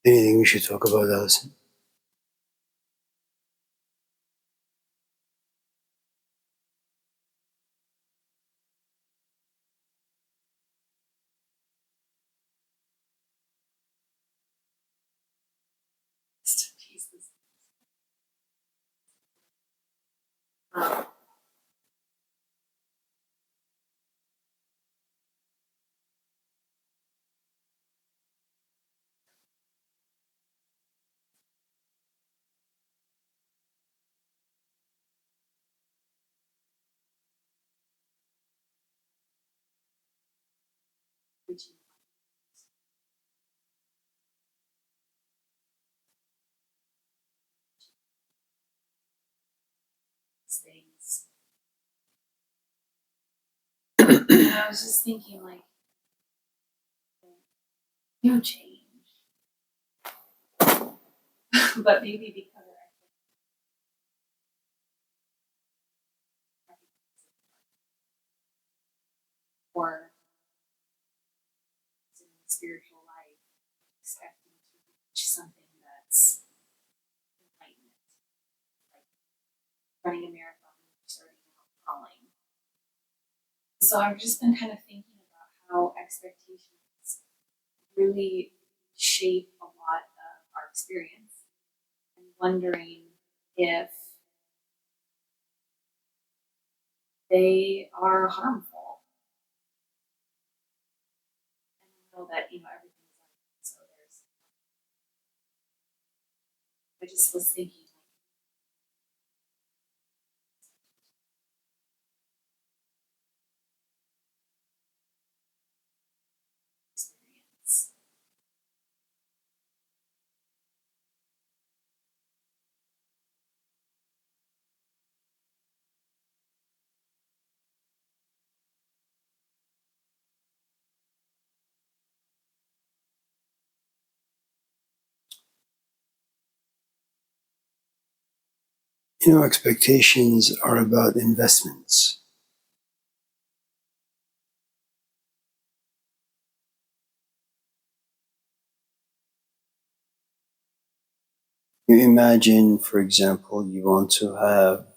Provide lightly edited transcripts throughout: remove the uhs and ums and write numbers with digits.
Anything we should talk about, Alison? Jesus. Um, which things. And I was just thinking, like, no change, but maybe because or in the spiritual life, expecting to reach something that's enlightenment, like running a marathon, starting out crawling. So I've just been kind of thinking about how expectations really shape a lot of our experience and wondering if they are harmful. And I know that, everything's like, so I just was thinking, like, experience. Expectations are about investments. You imagine, for example, you want to have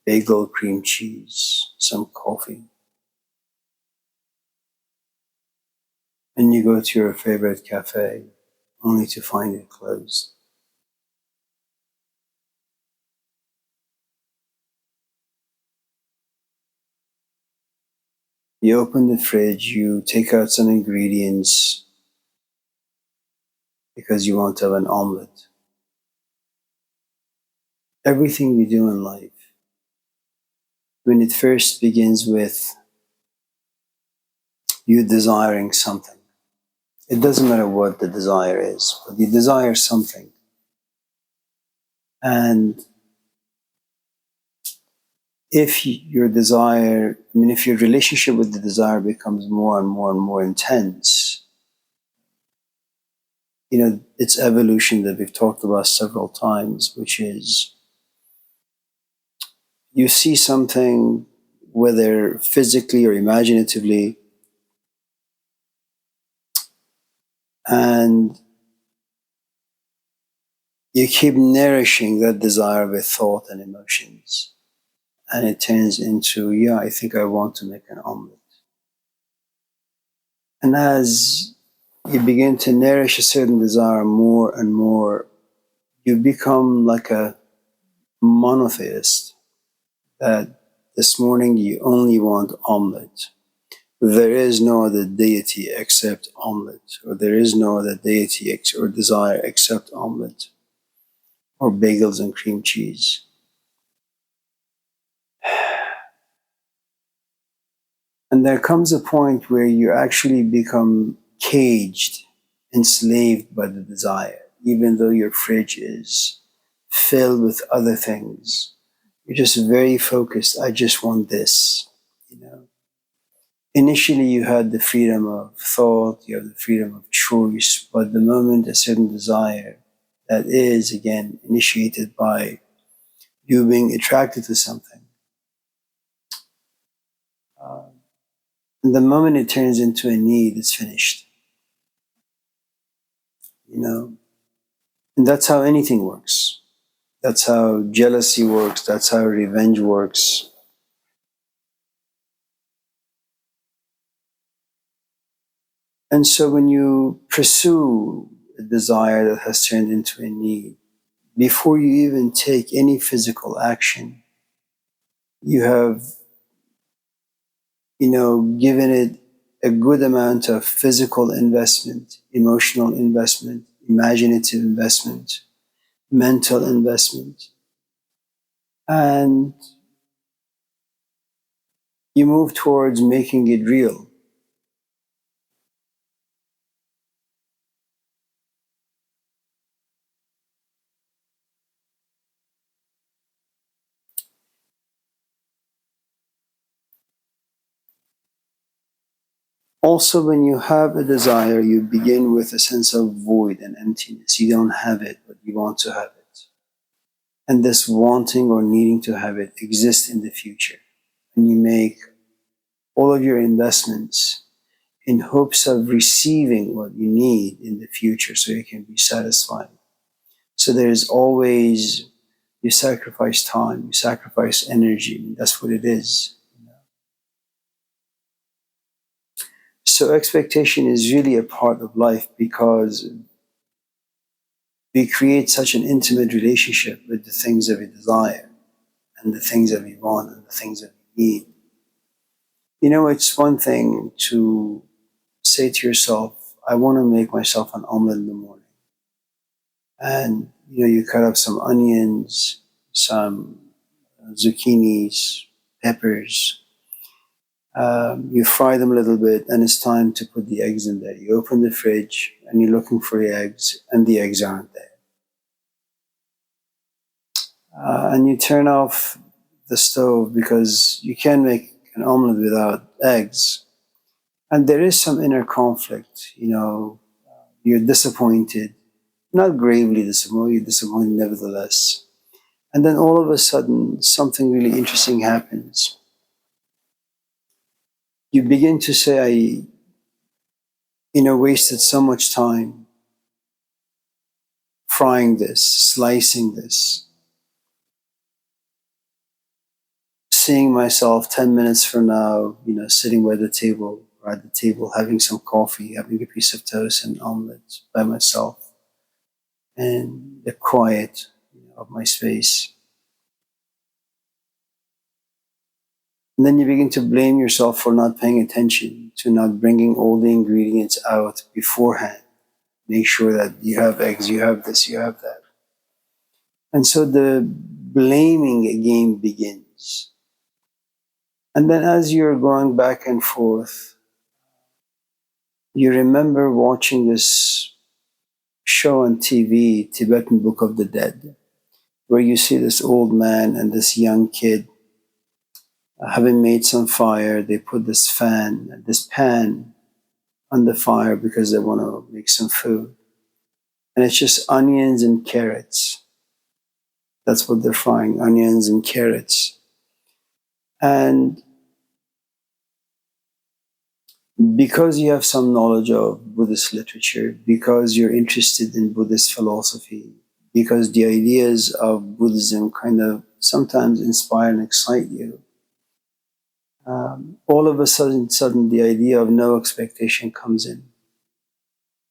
bagel, cream cheese, some coffee, and you go to your favorite cafe only to find it closed. You open the fridge, you take out some ingredients because you want to have an omelet. Everything we do in life, when it first begins with you desiring something, it doesn't matter what the desire is, but you desire something. And if your relationship with the desire becomes more and more and more intense, it's evolution that we've talked about several times, which is you see something, whether physically or imaginatively, and you keep nourishing that desire with thought and emotions. And it turns into, yeah, I think I want to make an omelet. And as you begin to nourish a certain desire more and more, you become like a monotheist that this morning you only want omelet. There is no other deity except omelet, or there is no other deity or desire except omelet, or bagels and cream cheese. And there comes a point where you actually become caged, enslaved by the desire, even though your fridge is filled with other things. You're just very focused. I just want this, Initially, you had the freedom of thought, you have the freedom of choice, but the moment a certain desire that is, again, initiated by you being attracted to something, uh, and the moment it turns into a need, it's finished. you know. And that's how anything works. That's how jealousy works. That's how revenge works. And so when you pursue a desire that has turned into a need, before you even take any physical action, you have, given it a good amount of physical investment, emotional investment, imaginative investment, mental investment. And you move towards making it real. Also, when you have a desire, you begin with a sense of void and emptiness. You don't have it, but you want to have it. And this wanting or needing to have it exists in the future. And you make all of your investments in hopes of receiving what you need in the future so you can be satisfied. So there's always, you sacrifice time, you sacrifice energy. That's what it is. So expectation is really a part of life because we create such an intimate relationship with the things that we desire and the things that we want and the things that we need. It's one thing to say to yourself, I want to make myself an omelet in the morning. And, you cut up some onions, some zucchinis, peppers. You fry them a little bit, and it's time to put the eggs in there. You open the fridge, and you're looking for the eggs, and the eggs aren't there. And you turn off the stove because you can't make an omelet without eggs. And there is some inner conflict, you're disappointed, not gravely disappointed, you're disappointed nevertheless. And then all of a sudden, something really interesting happens. You begin to say, wasted so much time frying this, slicing this, seeing myself 10 minutes from now, sitting by the table or at the table, having some coffee, having a piece of toast and omelet by myself, and the quiet of my space. And then you begin to blame yourself for not paying attention, to not bringing all the ingredients out beforehand. Make sure that you have eggs, you have this, you have that. And so the blaming game begins. And then as you're going back and forth, you remember watching this show on TV, Tibetan Book of the Dead, where you see this old man and this young kid having made some fire. They put this pan on the fire because they want to make some food. And it's just onions and carrots. That's what they're frying, onions and carrots. And because you have some knowledge of Buddhist literature, because you're interested in Buddhist philosophy, because the ideas of Buddhism kind of sometimes inspire and excite you, all of a sudden the idea of no expectation comes in.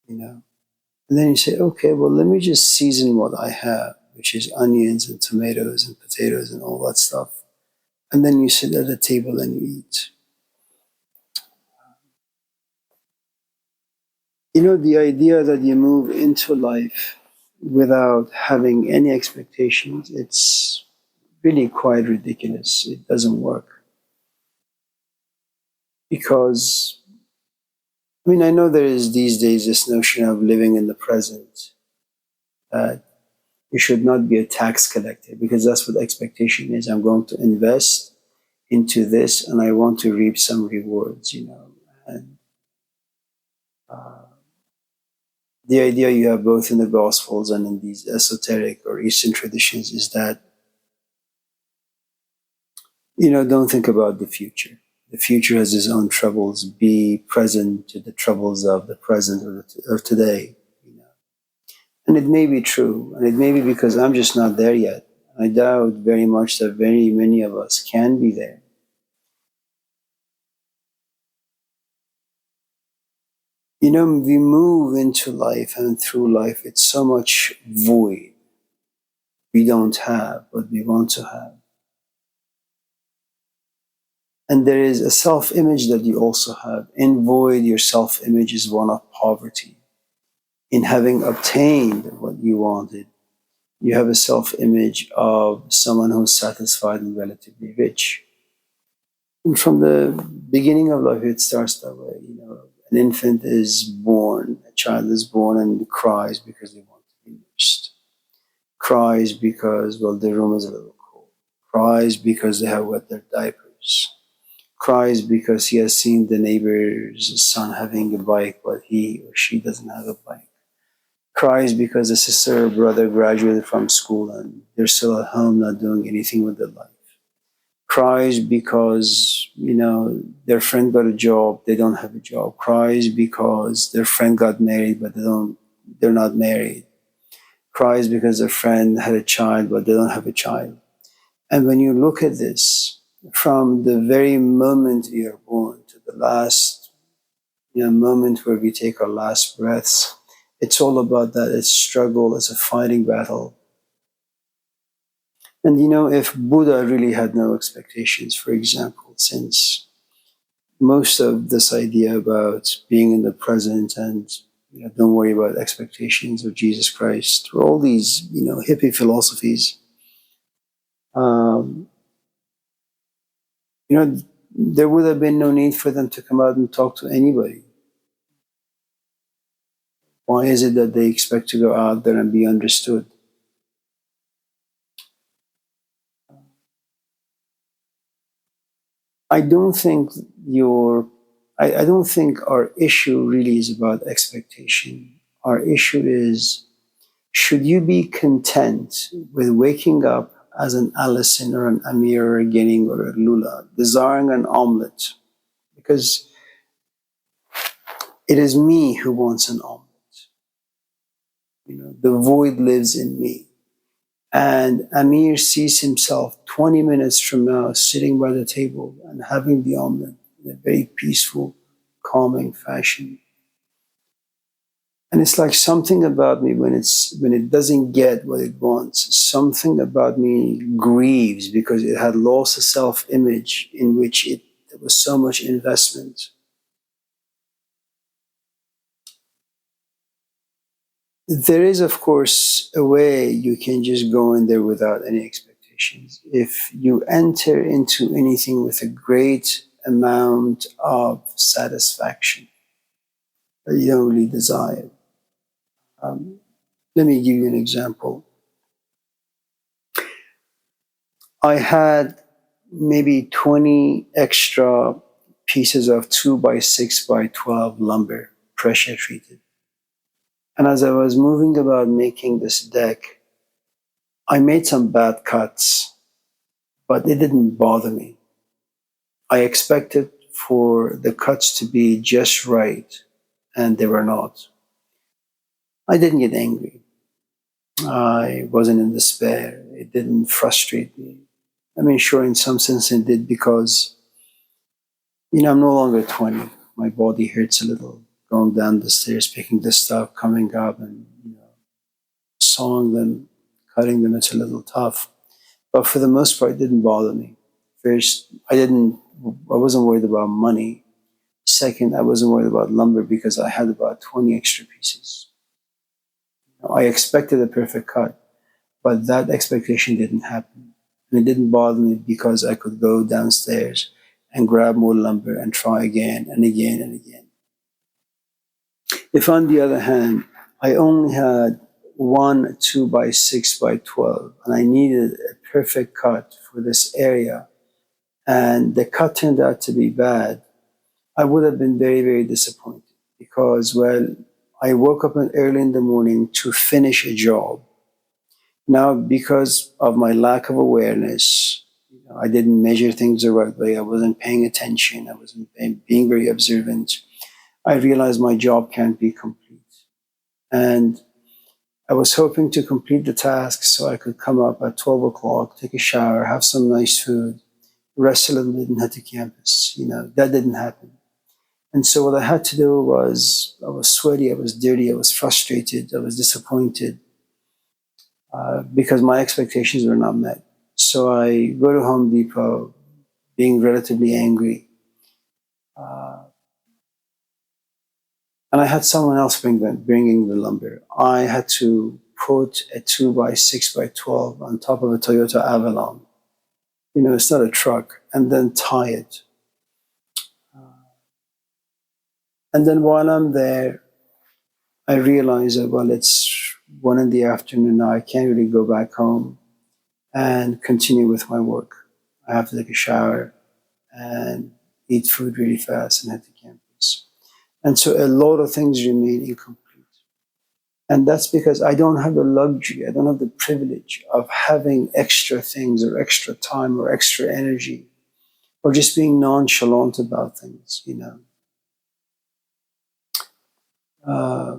And then you say, okay, well, let me just season what I have, which is onions and tomatoes and potatoes and all that stuff. And then you sit at the table and you eat. The idea that you move into life without having any expectations, it's really quite ridiculous. It doesn't work. Because, I know there is these days this notion of living in the present, that you should not be a tax collector, because that's what expectation is. I'm going to invest into this and I want to reap some rewards. And the idea you have both in the Gospels and in these esoteric or Eastern traditions is that, don't think about the future. The future has its own troubles. Be present to the troubles of the present or today. And it may be true, and it may be because I'm just not there yet. I doubt very much that very many of us can be there. You know, we move into life and through life, it's so much void we don't have, but we want to have. And there is a self image that you also have. In void, your self image is one of poverty. In having obtained what you wanted, you have a self image of someone who's satisfied and relatively rich. And from the beginning of life, it starts that way. You know, an infant is born, a child is born and cries because they want to be nursed. Cries because, well, the room is a little cold. Cries because they have wet their diapers. Cries because he has seen the neighbor's son having a bike, but he or she doesn't have a bike. Cries because the sister or brother graduated from school and they're still at home not doing anything with their life. Cries because, you know, their friend got a job, they don't have a job. Cries because their friend got married, but they're not married. Cries because their friend had a child, but they don't have a child. And when you look at this, from the very moment we are born to the last, you know, moment where we take our last breaths, it's all about that. It's struggle, it's a fighting battle. And you know, if Buddha really had no expectations, for example, since most of this idea about being in the present and, you know, don't worry about expectations of Jesus Christ, or all these, you know, hippie philosophies, um, you know, there would have been no need for them to come out and talk to anybody. Why is it that they expect to go out there and be understood? I don't think your I don't think our issue really is about expectation. Our issue is, should you be content with waking up as an Allison or an Amir or a Ginning or a Lula, desiring an omelet? Because it is me who wants an omelet. You know, the void lives in me. And Amir sees himself 20 minutes from now sitting by the table and having the omelet in a very peaceful, calming fashion. And it's like something about me when it doesn't get what it wants, something about me grieves because it had lost a self-image in which there was so much investment. There is, of course, a way you can just go in there without any expectations. If you enter into anything with a great amount of satisfaction that you don't really desire. Um, Let me give you an example. I had maybe 20 extra pieces of 2 by 6 by 12 lumber, pressure treated. And as I was moving about making this deck, I made some bad cuts, but it didn't bother me. I expected for the cuts to be just right, and they were not. I didn't get angry. I wasn't in despair. It didn't frustrate me. I mean, sure, in some sense it did because, you know, I'm no longer 20. My body hurts a little going down the stairs, picking the stuff, coming up and, you know, sawing them, cutting them. It's a little tough. But for the most part, it didn't bother me. First, I wasn't worried about money. Second, I wasn't worried about lumber because I had about 20 extra pieces. I expected a perfect cut, but that expectation didn't happen. And it didn't bother me because I could go downstairs and grab more lumber and try again and again and again. If, on the other hand, I only had one 2 by 6 by 12 and I needed a perfect cut for this area, and the cut turned out to be bad, I would have been very, very disappointed because, well, I woke up early in the morning to finish a job. Now, because of my lack of awareness, you know, I didn't measure things the right way. I wasn't paying attention. I wasn't being very observant. I realized my job can't be complete. And I was hoping to complete the task so I could come up at 12 o'clock, take a shower, have some nice food, rest a little bit, and head to campus. That didn't happen. And so what I had to do was, I was sweaty, I was dirty, I was frustrated, I was disappointed because my expectations were not met. So I go to Home Depot being relatively angry. And I had someone else bringing the lumber. I had to put a 2x6x12 on top of a Toyota Avalon. It's not a truck, and then tie it. And then while I'm there, I realize that, well, it's 1 in the afternoon now. I can't really go back home and continue with my work. I have to take a shower and eat food really fast and head to campus. And so a lot of things remain incomplete. And that's because I don't have the luxury, I don't have the privilege of having extra things or extra time or extra energy or just being nonchalant about things. Uh,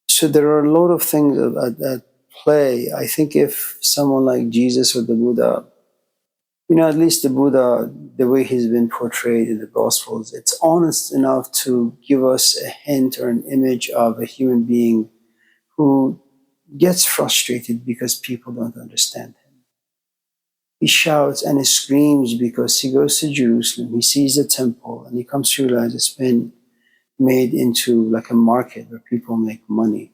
so there are a lot of things at play. I think if someone like Jesus or the Buddha, at least the Buddha, the way he's been portrayed in the Gospels, it's honest enough to give us a hint or an image of a human being who gets frustrated because people don't understand him. He shouts and he screams because he goes to Jerusalem, he sees the temple, and he comes to realize it's been made into like a market where people make money.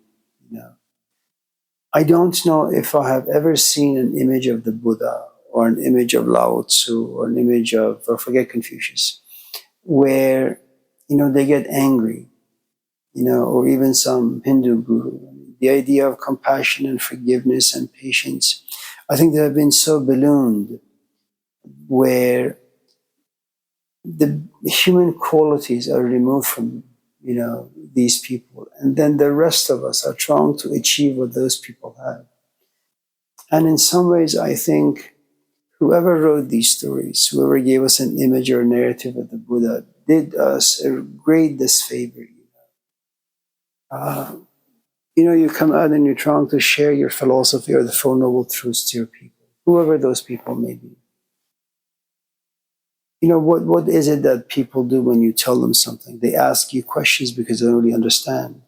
I don't know if I have ever seen an image of the Buddha or an image of Lao Tzu or an image of, or forget Confucius, where, they get angry, or even some Hindu guru. The idea of compassion and forgiveness and patience, I think they have been so ballooned where the human qualities are removed from, these people. And then the rest of us are trying to achieve what those people have. And in some ways, I think whoever wrote these stories, whoever gave us an image or narrative of the Buddha, did us a great disfavor. Uh, you come out and you're trying to share your philosophy or the Four Noble Truths to your people, whoever those people may be. What is it that people do when you tell them something? They ask you questions because they don't really understand.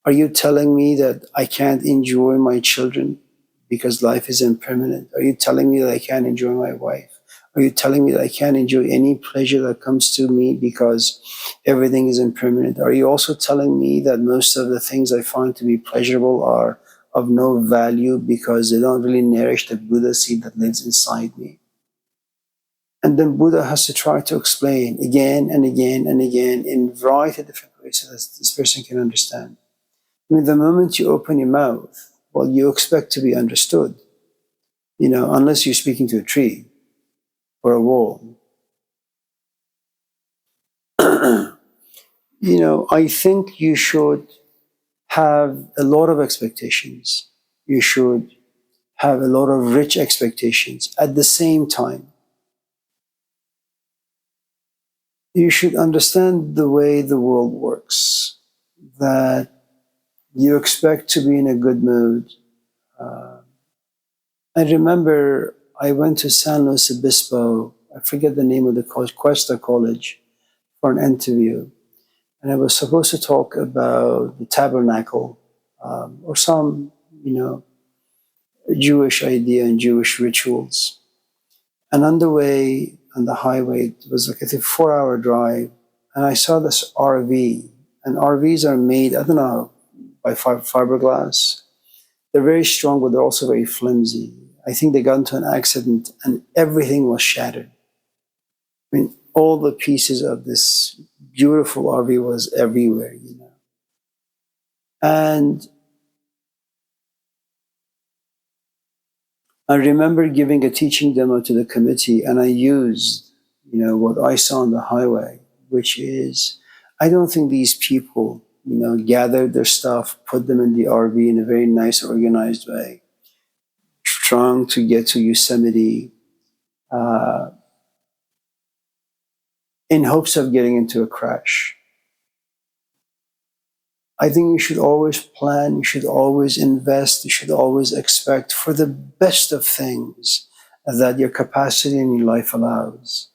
Are you telling me that I can't enjoy my children because life is impermanent? Are you telling me that I can't enjoy my wife? Are you telling me that I can't enjoy any pleasure that comes to me because everything is impermanent? Are you also telling me that most of the things I find to be pleasurable are of no value because they don't really nourish the Buddha seed that lives inside me? And then Buddha has to try to explain again and again and again in a variety of different ways so that this person can understand. The moment you open your mouth, well, you expect to be understood, unless you're speaking to a tree or a wall. I think you should have a lot of expectations. You should have a lot of rich expectations. At the same time, you should understand the way the world works, that you expect to be in a good mood. I remember I went to San Luis Obispo, I forget the name of the college, Cuesta College, for an interview. And I was supposed to talk about the tabernacle or some, Jewish idea and Jewish rituals. And on the way, on the highway, it was like I think 4-hour drive, and I saw this RV. And RVs are made, I don't know, by fiberglass. They're very strong, but they're also very flimsy. I think they got into an accident and everything was shattered. All the pieces of this beautiful RV was everywhere. And I remember giving a teaching demo to the committee, and I used, what I saw on the highway, which is, I don't think these people, gathered their stuff, put them in the RV in a very nice, organized way, trying to get to Yosemite, uh, in hopes of getting into a crash. I think you should always plan, you should always invest, you should always expect for the best of things that your capacity in your life allows,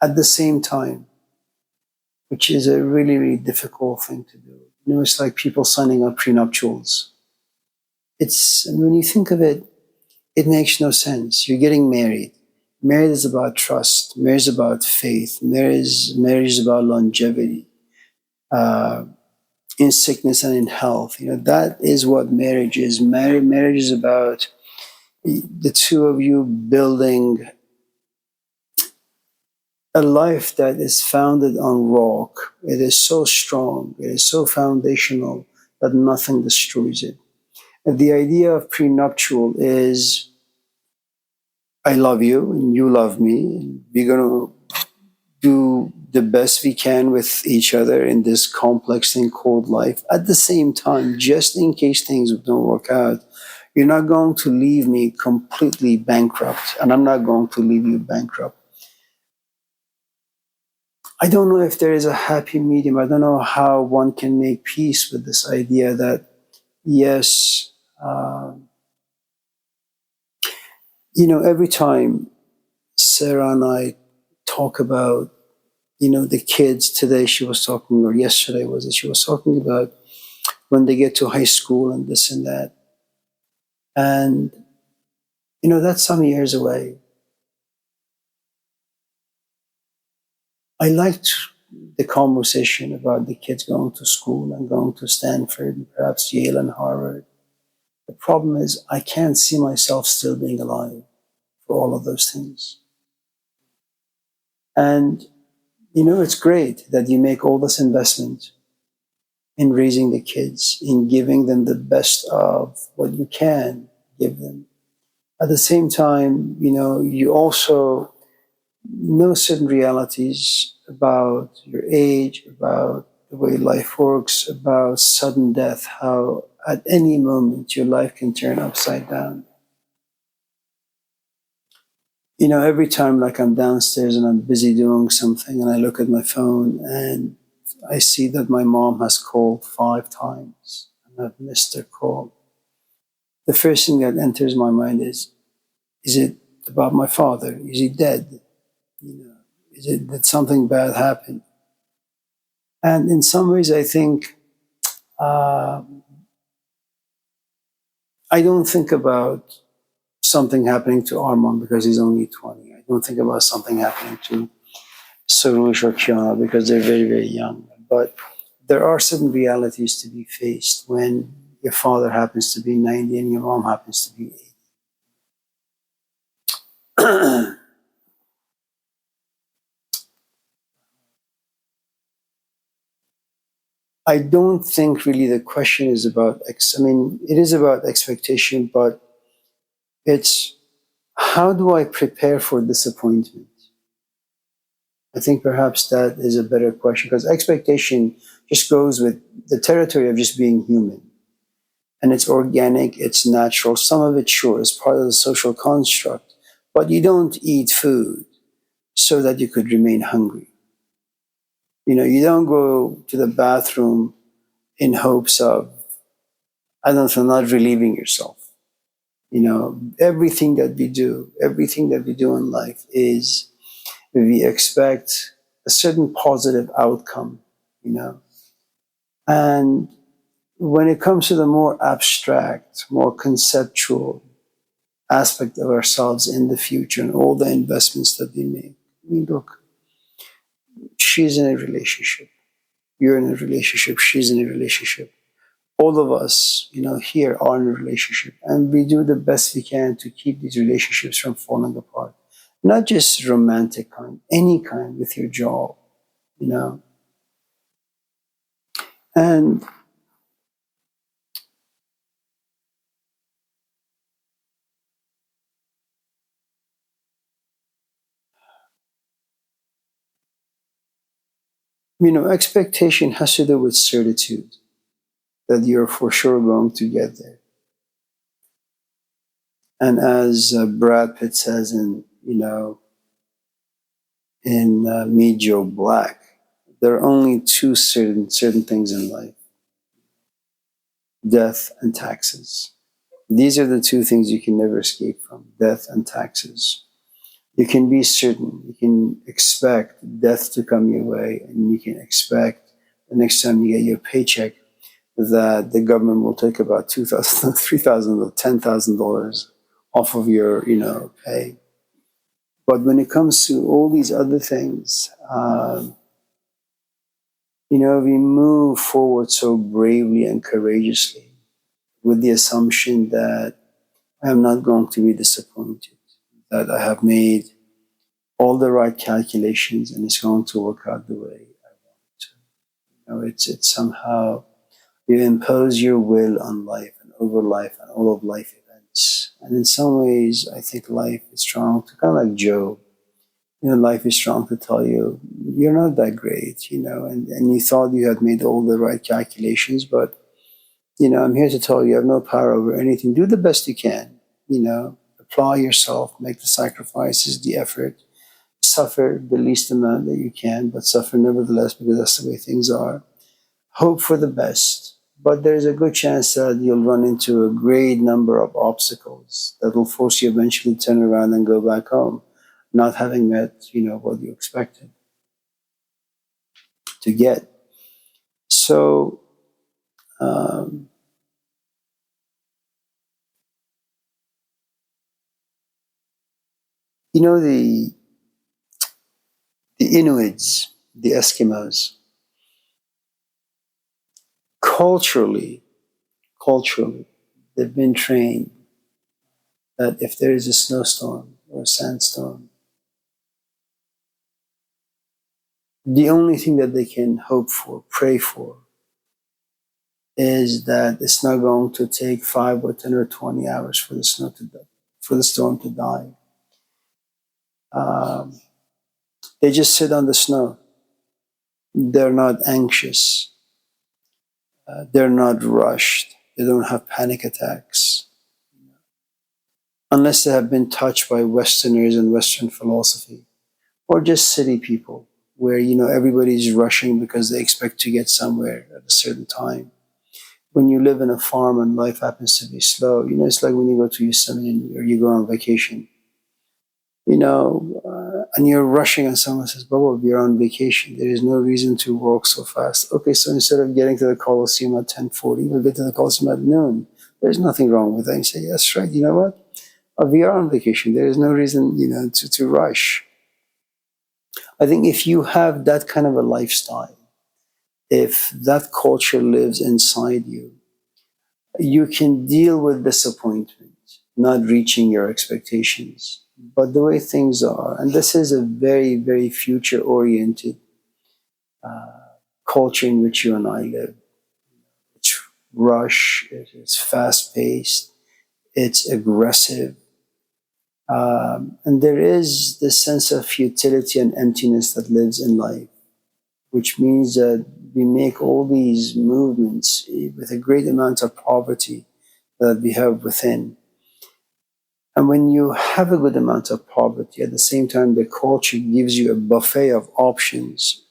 at the same time, which is a really, really difficult thing to do. It's like people signing up prenuptials. When you think of it, it makes no sense. You're getting married. Marriage is about trust. Marriage is about faith. Marriage is about longevity, uh, in sickness and in health. That is what marriage is. Marriage is about the two of you building a life that is founded on rock. It is so strong. It is so foundational that nothing destroys it. And the idea of prenuptial is I love you and you love me. We're going to do the best we can with each other in this complex thing called life. At the same time, just in case things don't work out, you're not going to leave me completely bankrupt, and I'm not going to leave you bankrupt. I don't know if there is a happy medium. I don't know how one can make peace with this idea that, yes, every time Sarah and I talk about, the kids today, she was talking, or yesterday was it, she was talking about when they get to high school and this and that. And, that's some years away. I liked the conversation about the kids going to school and going to Stanford and perhaps Yale and Harvard. The problem is I can't see myself still being alive for all of those things. And, it's great that you make all this investment in raising the kids, in giving them the best of what you can give them. At the same time, you also know certain realities about your age, about the way life works, about sudden death, how at any moment your life can turn upside down. Every time like I'm downstairs and I'm busy doing something and I look at my phone and I see that my mom has called 5 times and I've missed her call. The first thing that enters my mind is it about my father? Is he dead? Is it that something bad happened? And in some ways, I think uh, I don't think about something happening to Armand because he's only 20. I don't think about something happening to Sarush or Kiana because they're very, very young. But there are certain realities to be faced when your father happens to be 90 and your mom happens to be 80. I don't think really the question is about, it is about expectation, but it's how do I prepare for disappointment? I think perhaps that is a better question because expectation just goes with the territory of just being human. And it's organic, it's natural. Some of it, sure, is part of the social construct. But you don't eat food so that you could remain hungry. You don't go to the bathroom in hopes of, I don't know, not relieving yourself. Everything that we do in life is we expect a certain positive outcome, And when it comes to the more abstract, more conceptual aspect of ourselves in the future and all the investments that we make, look, she's in a relationship, you're in a relationship, she's in a relationship. All of us, here are in a relationship, and we do the best we can to keep these relationships from falling apart. Not just romantic kind, any kind with your job, you know. And expectation has to do with certitude that you're for sure going to get there. And as Brad Pitt says in Meet Joe Black, there are only two certain things in life. death and taxes. These are the two things you can never escape from: death and taxes. You can be certain, you can expect death to come your way, and you can expect the next time you get your paycheck that the government will take about $2,000, $3,000, or $10,000 off of your, pay. But when it comes to all these other things, we move forward so bravely and courageously with the assumption that I am not going to be disappointed, that I have made all the right calculations and it's going to work out the way I want it to. It's somehow you impose your will on life and over life and all of life events. And in some ways, I think life is trying to, kind of like Job, life is trying to tell you, you're not that great, and you thought you had made all the right calculations, but, I'm here to tell you, you have no power over anything. Do the best you can, apply yourself, make the sacrifices, the effort, suffer the least amount that you can, but suffer nevertheless because that's the way things are. Hope for the best, but there's a good chance that you'll run into a great number of obstacles that will force you eventually to turn around and go back home, not having met, what you expected to get. So, um, the Inuits, the Eskimos, culturally, culturally, they've been trained that if there is a snowstorm or a sandstorm, the only thing that they can hope for, pray for, is that it's not going to take 5 or 10 or 20 hours for the for the storm to die. Um, they just sit on the snow. They're not anxious. They're not rushed. They don't have panic attacks unless they have been touched by Westerners and Western philosophy, or just city people where everybody's rushing because they expect to get somewhere at a certain time. When you live in a farm and life happens to be slow, it's like when you go to Yosemite or you go on vacation, and you're rushing and someone says, Bubba, you're on vacation. There is no reason to walk so fast. Okay, so instead of getting to the Coliseum at 10:40, we'll get to the Coliseum at noon. There's nothing wrong with that. You say, yes, right. You know what? We are on vacation. There is no reason, to rush. I think if you have that kind of a lifestyle, if that culture lives inside you, you can deal with disappointment, not reaching your expectations. But the way things are, and this is a very, very future oriented culture in which you and I live. It's rush, it's fast paced, it's aggressive. And there is this sense of futility and emptiness that lives in life, which means that we make all these movements with a great amount of poverty that we have within. And when you have a good amount of poverty, at the same time, the culture gives you a buffet of options.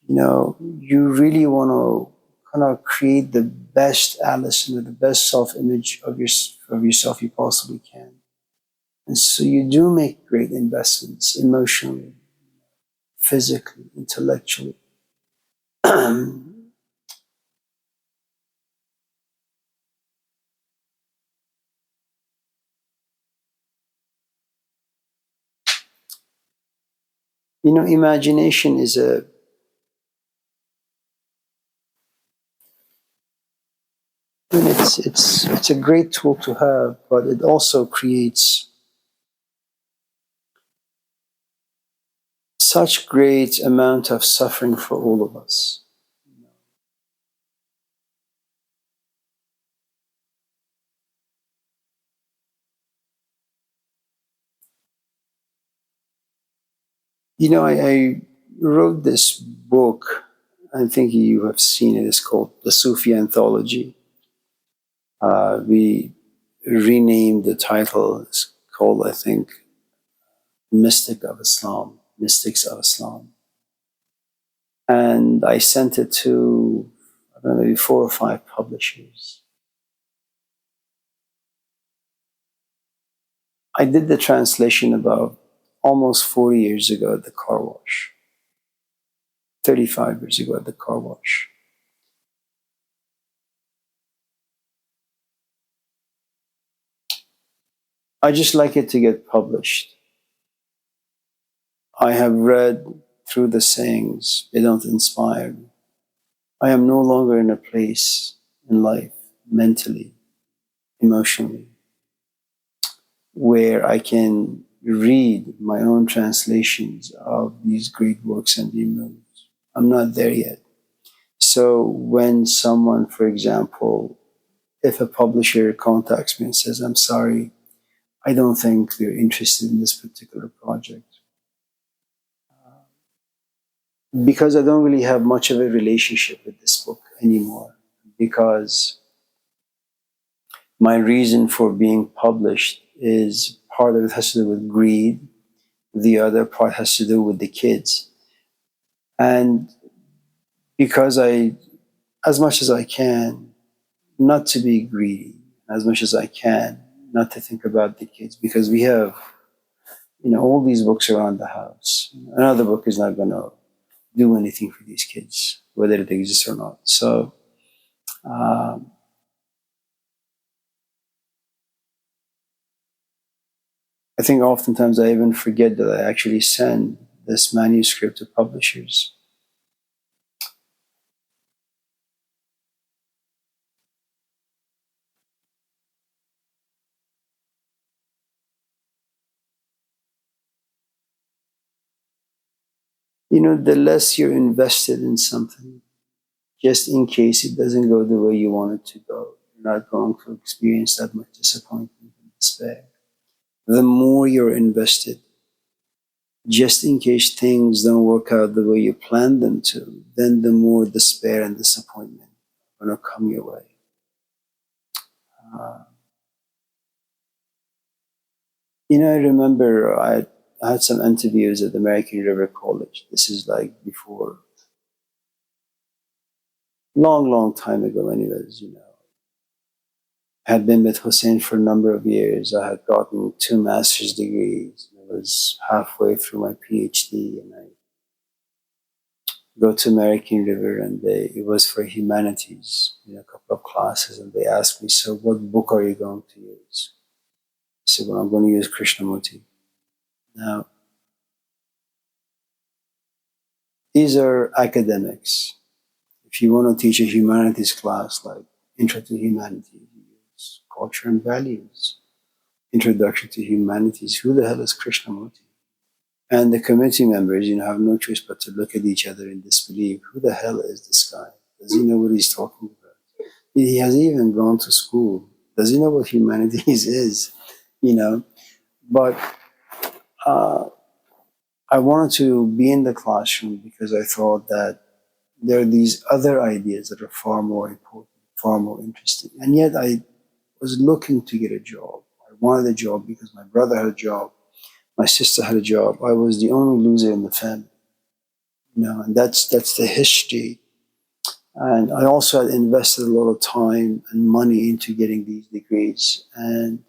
You really want to kind of create the best Allison with the best self-image of yourself you possibly can. And so you do make great investments emotionally, physically, intellectually. Imagination is it's a great tool to have, but it also creates such great amount of suffering for all of us. I wrote this book. I think you have seen it. It's called The Sufi Anthology. We renamed the title. It's called, I think, Mystics of Islam. And I sent it to, I don't know, maybe 4 or 5 publishers. I did the translation about almost 40 years ago at the car wash, 35 years ago at the car wash. I just like it to get published. I have read through the sayings, they don't inspire me. I am no longer in a place in life, mentally, emotionally, where I can read my own translations of these great works and be moved. I'm not there yet. So when someone, for example, if a publisher contacts me and says, I'm sorry, I don't think we're interested in this particular project, because I don't really have much of a relationship with this book anymore, because my reason for being published is part of it has to do with greed, the other part has to do with the kids. And because I, as much as I can, not to be greedy, as much as I can, not to think about the kids, because we have, all these books around the house. Another book is not going to do anything for these kids, whether it exists or not. So, um, I think oftentimes I even forget that I actually send this manuscript to publishers. The less you're invested in something, just in case it doesn't go the way you want it to go, you're not going to experience that much disappointment and despair. The more you're invested, just in case things don't work out the way you planned them to, then the more despair and disappointment are going to come your way. Uh, I remember I had some interviews at the American River College. This is like before, long, long time ago, anyways, I had been with Hussein for a number of years. I had gotten 2 master's degrees. I was halfway through my PhD, and I go to American River, and it was for humanities, a couple of classes, and they asked me, so what book are you going to use? I said, well, I'm going to use Krishnamurti. Now, these are academics. If you want to teach a humanities class, like Intro to Humanities, you use Culture and Values, Introduction to Humanities. Who the hell is Krishnamurti? And the committee members, have no choice but to look at each other in disbelief. Who the hell is this guy? Does he know what he's talking about? He hasn't even gone to school. Does he know what humanities is? But uh, I wanted to be in the classroom because I thought that there are these other ideas that are far more important, far more interesting. And yet I was looking to get a job. I wanted a job because my brother had a job. My sister had a job. I was the only loser in the family. And that's the history. And I also had invested a lot of time and money into getting these degrees. And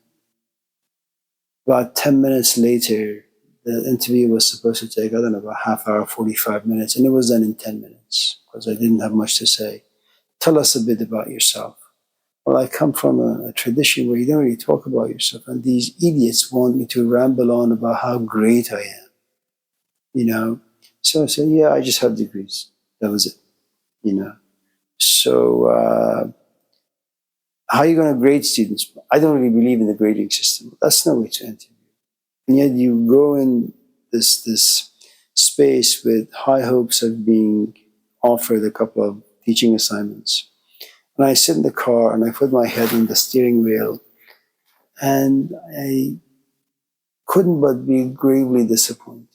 about 10 minutes later, the interview was supposed to take, I don't know, about half hour, 45 minutes. And it was done in 10 minutes because I didn't have much to say. Tell us a bit about yourself. Well, I come from a tradition where you don't really talk about yourself. And these idiots want me to ramble on about how great I am, So I said, yeah, I just have degrees. That was it. So how are you going to grade students? I don't really believe in the grading system. That's no way to interview. And yet you go in this space with high hopes of being offered a couple of teaching assignments. And I sit in the car and I put my head on the steering wheel, and I couldn't but be gravely disappointed.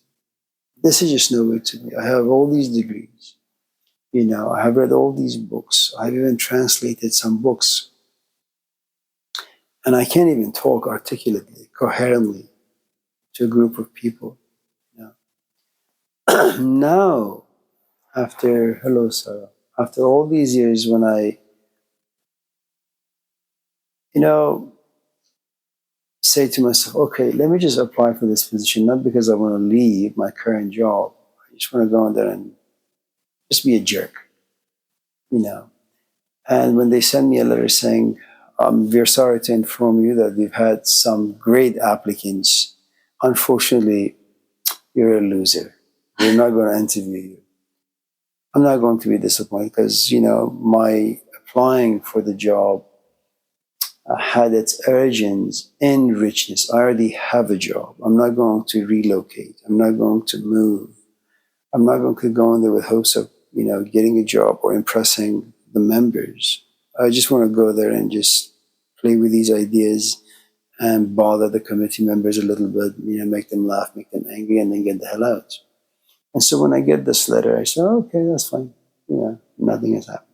This is just no way to be. I have all these degrees. I have read all these books. I've even translated some books. And I can't even talk articulately, coherently to a group of people. Now, hello, Sarah, after all these years, when I, say to myself, okay, let me just apply for this position, not because I want to leave my current job. I just want to go in there and just be a jerk, you know. And when they send me a letter saying, we're sorry to inform you that we've had some great applicants. Unfortunately, you're a loser. We're not going to interview you. I'm not going to be disappointed because, my applying for the job had its origins in richness. I already have a job. I'm not going to relocate. I'm not going to move. I'm not going to go in there with hopes of, getting a job or impressing the members. I just want to go there and just play with these ideas and bother the committee members a little bit, make them laugh, make them angry, and then get the hell out. And so when I get this letter, I say, okay, that's fine. Nothing has happened.